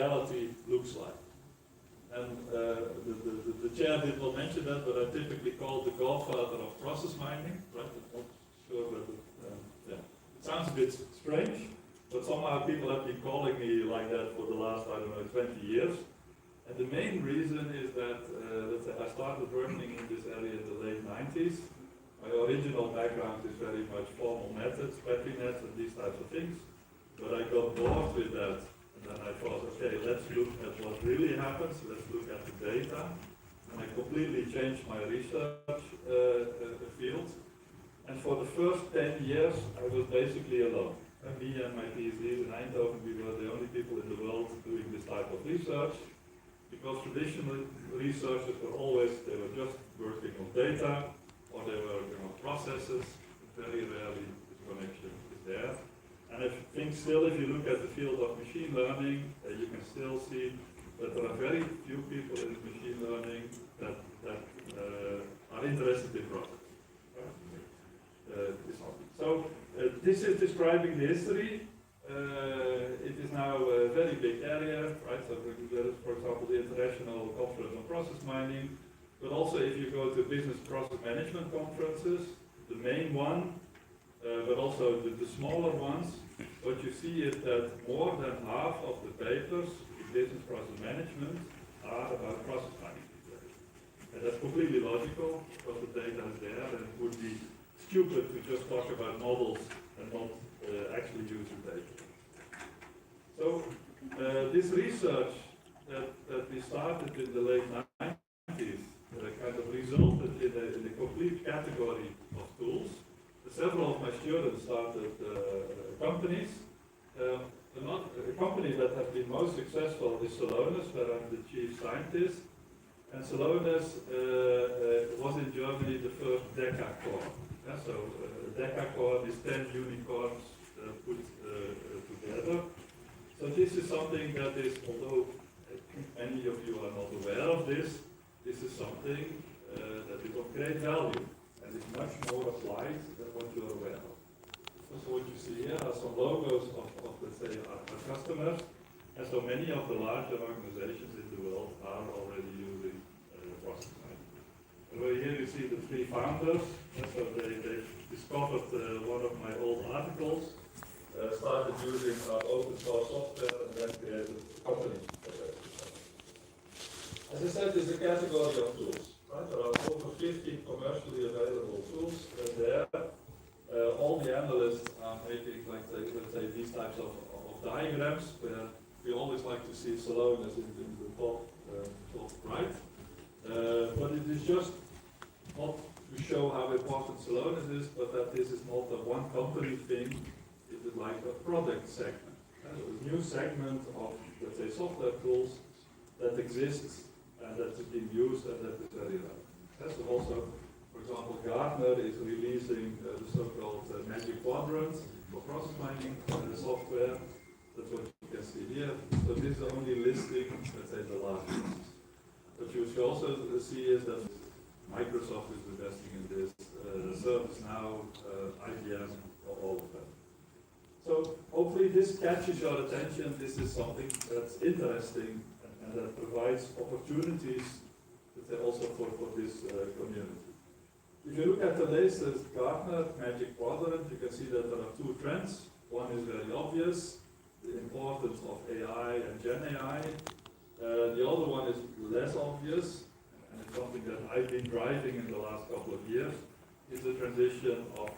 reality looks like. And the chair did not mention that, but I typically call the godfather of process mining, right? I'm not sure that yeah. It sounds a bit strange, but somehow people have been calling me like that for the last, I don't know, 20 years. And the main reason is that let's say I started working in this area in the late 90s. My original background is very much formal methods, petri nets, and these types of things. But I got bored with that. And then I thought, okay, let's look at what really happens, let's look at the data. And I completely changed my research field. And for the first 10 years, I was basically alone. And me and my PhDs in Eindhoven, we were the only people in the world doing this type of research. Because traditional researchers were always, they were just working on data, or they were working on processes. Very rarely this connection is there. And I think still, if you look at the field of machine learning, you can still see that there are very few people in machine learning that are interested in process. This is describing the history. It is now a very big area, right? So there is, for example, the International Conference on Process Mining, but also if you go to business process management conferences, the main one, but also the smaller ones, what you see is that more than half of the papers in business process management are about process mining. And that's completely logical, because the data is there, and it would be stupid to just talk about models and not actually use the data. So this research that we started in the late 90s kind of resulted in a complete category of tools. Several of my students started companies. A company that has been most successful is Celonis, where I'm the chief scientist. And Celonis was in Germany the first decacorn. Yeah, so decacorn is 10 unicorns put together. So this is something that is, although I think many of you are not aware of this is something that is of great value and is much more applied than what you are aware of. So what you see here are some logos of let's say, our customers, and so many of the larger organizations in the world are already using process mining. And over here you see the three founders. So they discovered one of my old articles, started using our open source software, and then created a company. As I said, it's a category of tools. Right? There are over 50 commercially available tools there. All the analysts are making, like, let's say, these types of diagrams, where we always like to see Celonis in the top right. But it is just not to show how important Celonis is, but that this is not a one company thing. It is like a product segment. A new segment of, let's say, software tools that exists and that is being used and that is very relevant. So also, for example, Gartner is releasing the so-called magic quadrant for process mining software. That's what you can see here. So this is only listing, let's say, the large ones. What you should also see is that Microsoft is investing in this, ServiceNow, IBM, all of them. So hopefully this catches your attention. This is something that's interesting and that provides opportunities also for this community. If you look at the latest Gartner Magic Quadrant, you can see that there are two trends. One is very obvious, the importance of AI and Gen AI. The other one is less obvious, and it's something that I've been driving in the last couple of years, is the transition of